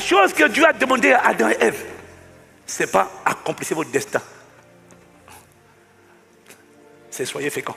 chose que Dieu a demandé à Adam et Ève, c'est pas accomplissez votre destin. C'est soyez féconds.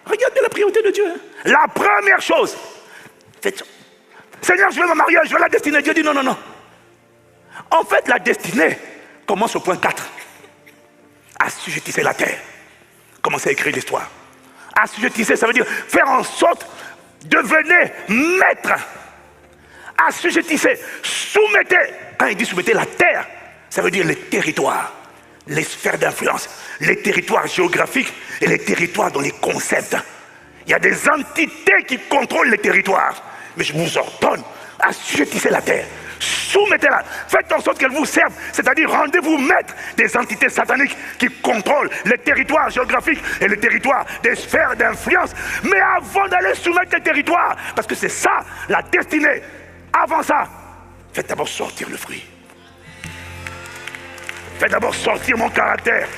Regardez la priorité de Dieu. Hein. La première chose, faites ça. Seigneur, je veux me marier, je veux la destinée. Dieu dit non, non, non. En fait, la destinée commence au point 4. Assujettissez la terre. Commencez à écrire l'histoire. Assujettissez, ça veut dire faire en sorte, devenez maître. Assujettissez, soumettez. Quand il dit soumettez la terre, ça veut dire les territoires, les sphères d'influence, les territoires géographiques et les territoires dans les concepts. Il y a des entités qui contrôlent les territoires. Mais je vous ordonne, assujettissez la terre, soumettez-la, faites en sorte qu'elle vous serve, c'est-à-dire rendez-vous maître des entités sataniques qui contrôlent les territoires géographiques et les territoires des sphères d'influence. Mais avant d'aller soumettre les territoires, parce que c'est ça la destinée, avant ça, faites d'abord sortir le fruit. Faites d'abord sortir mon caractère.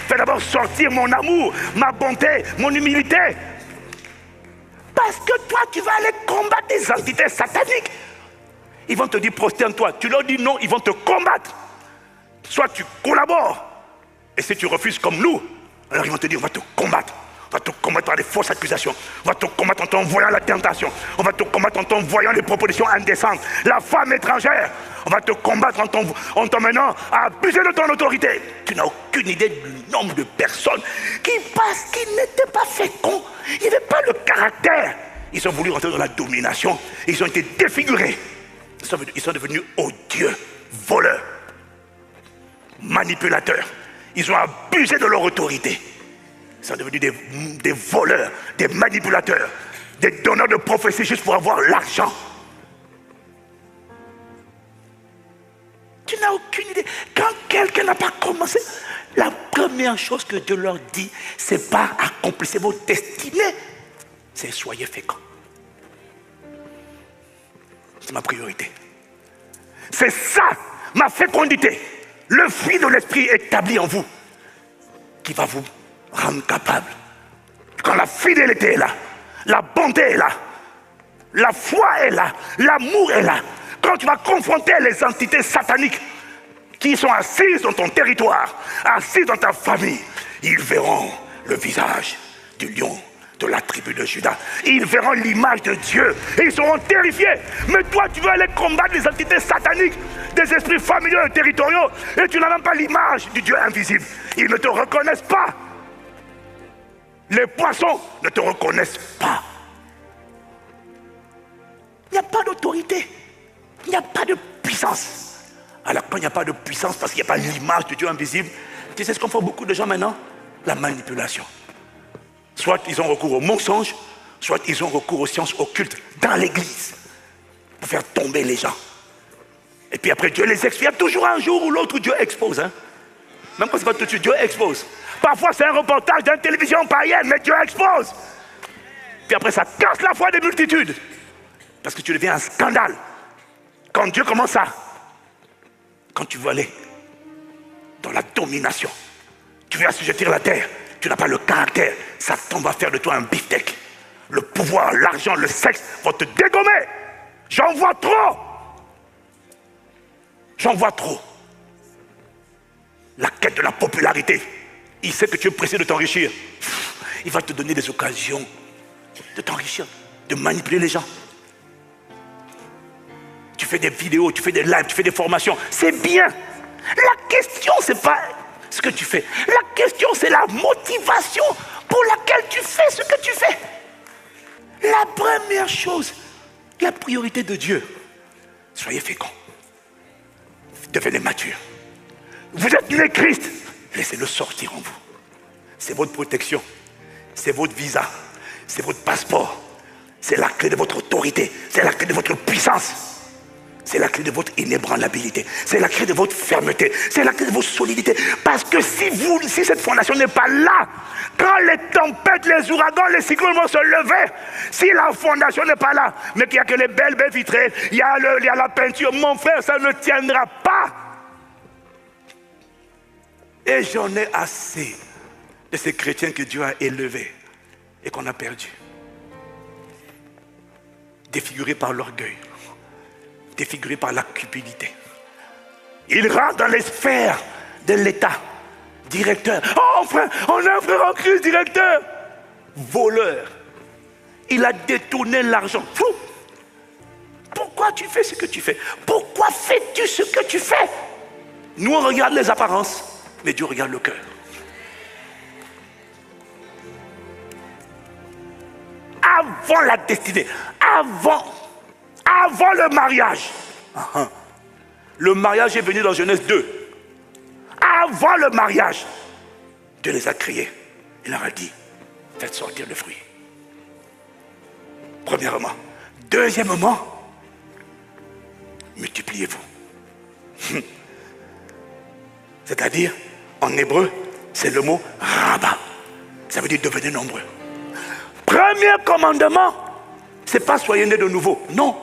Faites d'abord sortir mon amour, ma bonté, mon humilité. Parce que toi, tu vas aller combattre des entités sataniques. Ils vont te dire prosterne-toi. Tu leur dis non, ils vont te combattre. Soit tu collabores. Et si tu refuses comme nous, alors ils vont te dire on va te combattre. On va te combattre par des fausses accusations. On va te combattre en t'envoyant la tentation. On va te combattre en t'envoyant les propositions indécentes. La femme étrangère. On va te combattre en t'emmenant à abuser de ton autorité. Tu n'as aucune idée du nombre de personnes qui, parce qu'ils n'étaient pas féconds, ils n'avaient pas le caractère. Ils ont voulu rentrer dans la domination. Ils ont été défigurés. Ils sont devenus odieux, voleurs, manipulateurs. Ils ont abusé de leur autorité. Ils sont devenus des voleurs, des manipulateurs, des donneurs de prophéties juste pour avoir l'argent. Tu n'as aucune idée. Quand quelqu'un n'a pas commencé, la première chose que Dieu leur dit, c'est pas accomplissez vos destinées, c'est soyez féconds. C'est ma priorité. C'est ça, ma fécondité. Le fruit de l'esprit établi en vous, qui va vous rendre capable. Quand la fidélité est là, la bonté est là, la foi est là, l'amour est là. Quand tu vas confronter les entités sataniques qui sont assises dans ton territoire, assises dans ta famille, ils verront le visage du lion de la tribu de Juda. Ils verront l'image de Dieu et ils seront terrifiés. Mais toi, tu veux aller combattre les entités sataniques, des esprits familiaux et territoriaux, et tu n'as même pas l'image du Dieu invisible. Ils ne te reconnaissent pas. Les poissons ne te reconnaissent pas. Il n'y a pas d'autorité. Il n'y a pas de puissance. Alors quand il n'y a pas de puissance, parce qu'il n'y a pas l'image de Dieu invisible, tu sais ce qu'en font beaucoup de gens maintenant? La manipulation. Soit ils ont recours au mensonge, soit ils ont recours aux sciences occultes dans l'église pour faire tomber les gens. Et puis après Dieu les expose. Il y a toujours un jour ou l'autre où Dieu expose. Hein? Même quand c'est pas tout de suite, Dieu expose. Parfois c'est un reportage d'une télévision païenne, mais Dieu expose. Puis après ça casse la foi des multitudes. Parce que tu deviens un scandale. Quand Dieu commence à... Quand tu veux aller dans la domination, tu veux assujettir la terre, tu n'as pas le caractère, Satan va faire de toi un beefsteak. Le pouvoir, l'argent, le sexe vont te dégommer. J'en vois trop. J'en vois trop. La quête de la popularité. Il sait que tu es pressé de t'enrichir. Il va te donner des occasions de t'enrichir, de manipuler les gens. Tu fais des vidéos, tu fais des lives, tu fais des formations. C'est bien. La question, c'est pas ce que tu fais. La question, c'est la motivation pour laquelle tu fais ce que tu fais. La première chose, la priorité de Dieu. Soyez féconds. Devenez matures. Vous êtes né Christ. Laissez-le sortir en vous. C'est votre protection. C'est votre visa. C'est votre passeport. C'est la clé de votre autorité. C'est la clé de votre puissance. C'est la clé de votre inébranlabilité. C'est la clé de votre fermeté. C'est la clé de votre solidité. Parce que si cette fondation n'est pas là, quand les tempêtes, les ouragans, les cyclones vont se lever, si la fondation n'est pas là, mais qu'il n'y a que les belles baies vitrées, il y a la peinture, mon frère, ça ne tiendra pas. Et j'en ai assez de ces chrétiens que Dieu a élevés et qu'on a perdus. Défigurés par l'orgueil. défiguré par la cupidité. Il rentre dans les sphères de l'État. Directeur. Oh frère, on a un frère en Christ, directeur. Voleur. Il a détourné l'argent. Fou. Pourquoi tu fais ce que tu fais? Pourquoi fais-tu ce que tu fais? Nous on regarde les apparences, mais Dieu regarde le cœur. Avant la destinée, avant le mariage. Le mariage est venu dans Genèse 2. Avant le mariage, Dieu les a créés. Il leur a dit, faites sortir le fruit. Premièrement. Deuxièmement, multipliez-vous. C'est-à-dire, en hébreu, c'est le mot rabat. Ça veut dire devenez nombreux. Premier commandement, c'est pas soyez nés de nouveau. Non.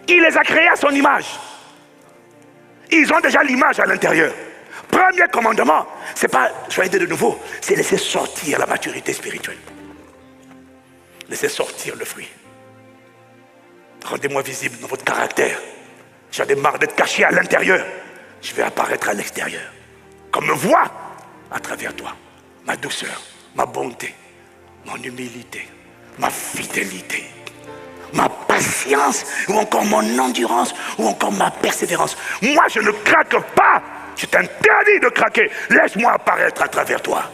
Il les a créés à son image. Ils ont déjà l'image à l'intérieur. Premier commandement, c'est pas soyez nés de nouveau, c'est laisser sortir la maturité spirituelle. Laissez sortir le fruit. Rendez-moi visible dans votre caractère. J'en ai marre d'être caché à l'intérieur. Je vais apparaître à l'extérieur. Comme me voit à travers toi. Ma douceur, ma bonté, mon humilité, ma fidélité, ma patience, ou encore mon endurance, ou encore ma persévérance. Moi, je ne craque pas. Je t'interdis de craquer. Laisse-moi apparaître à travers toi.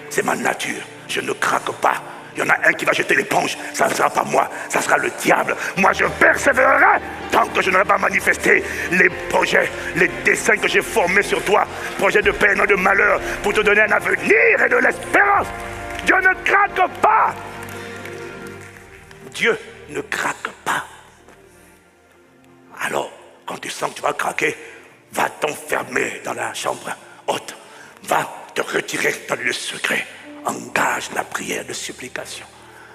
C'est ma nature. Je ne craque pas. Il y en a un qui va jeter l'éponge. Ça ne sera pas moi. Ça sera le diable. Moi, je persévérerai tant que je n'aurai pas manifesté les projets, les desseins que j'ai formés sur toi. Projets de paix, non de malheur, pour te donner un avenir et de l'espérance. Dieu ne craque pas. Dieu ne craque pas. Alors, quand tu sens que tu vas craquer, va t'enfermer dans la chambre haute. Va te retirer dans le secret. Engage la prière de supplication.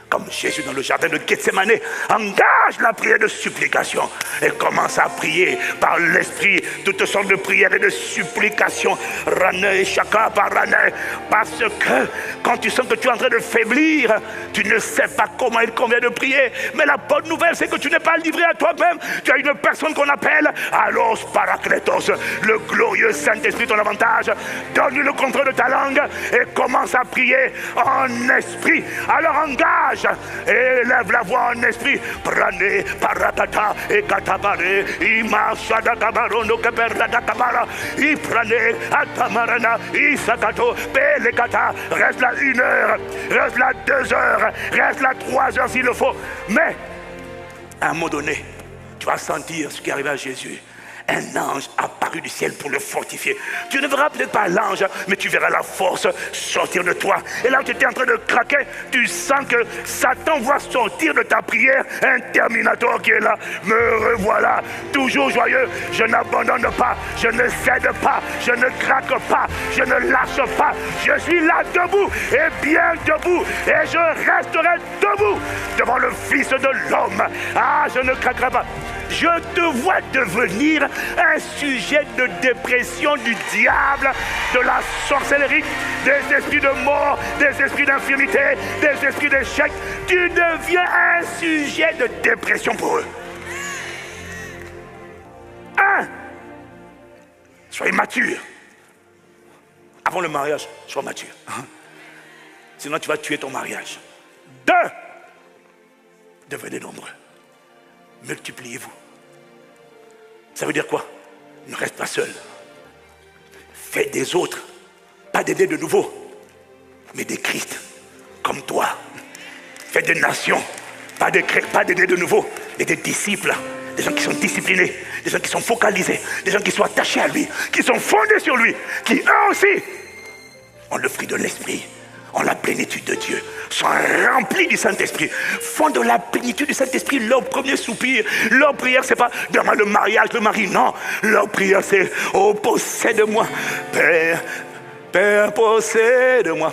Comme Jésus dans le jardin de Gethsémane, engage la prière de supplication et commence à prier par l'esprit toutes sortes de prières et de supplications. Rané, chaka par rané, parce que quand tu sens que tu es en train de faiblir, tu ne sais pas comment il convient de prier. Mais la bonne nouvelle, c'est que tu n'es pas livré à toi-même. Tu as une personne qu'on appelle Allos Parakletos, le glorieux Saint-Esprit, ton avantage. Donne-lui le contrôle de ta langue et commence à prier en esprit. Alors engage. Et lève la voix en esprit. Prané, paratata, et katabare, imashada kabarono keperada kabara, iprané, atamarana, isakato, pelekata. Reste là 1 heure, reste là 2 heures, reste là 3 heures s'il le faut. Mais, à un moment donné, tu vas sentir ce qui est arrivé à Jésus. Un ange apparu du ciel pour le fortifier. Tu ne verras peut-être pas l'ange, mais tu verras la force sortir de toi. Et là où tu étais en train de craquer, tu sens que Satan voit sortir de ta prière un terminator qui est là. Me revoilà, toujours joyeux. Je n'abandonne pas, je ne cède pas, je ne craque pas, je ne lâche pas. Je suis là debout et bien debout. Et je resterai debout devant le Fils de l'homme. Ah, je ne craquerai pas. Je te vois devenir un sujet de dépression du diable, de la sorcellerie, des esprits de mort, des esprits d'infirmité, des esprits d'échec. Tu deviens un sujet de dépression pour eux. Soyez mature. Avant le mariage, sois mature. Sinon, tu vas tuer ton mariage. 2, devenez nombreux. Multipliez-vous. Ça veut dire quoi? Ne reste pas seul. Fais des autres, pas des nés de nouveau, mais des Christ, comme toi. Fais des nations, pas des nés de nouveau, mais des disciples, des gens qui sont disciplinés, des gens qui sont focalisés, des gens qui sont attachés à lui, qui sont fondés sur lui, qui eux aussi ont le fruit de l'esprit, ont la plénitude de Dieu, sont remplis du Saint-Esprit, font de la plénitude du Saint-Esprit leur premier soupir. Leur prière, c'est pas devant le mariage, le mari, non. Leur prière, c'est oh, possède-moi, Père, Père, possède-moi.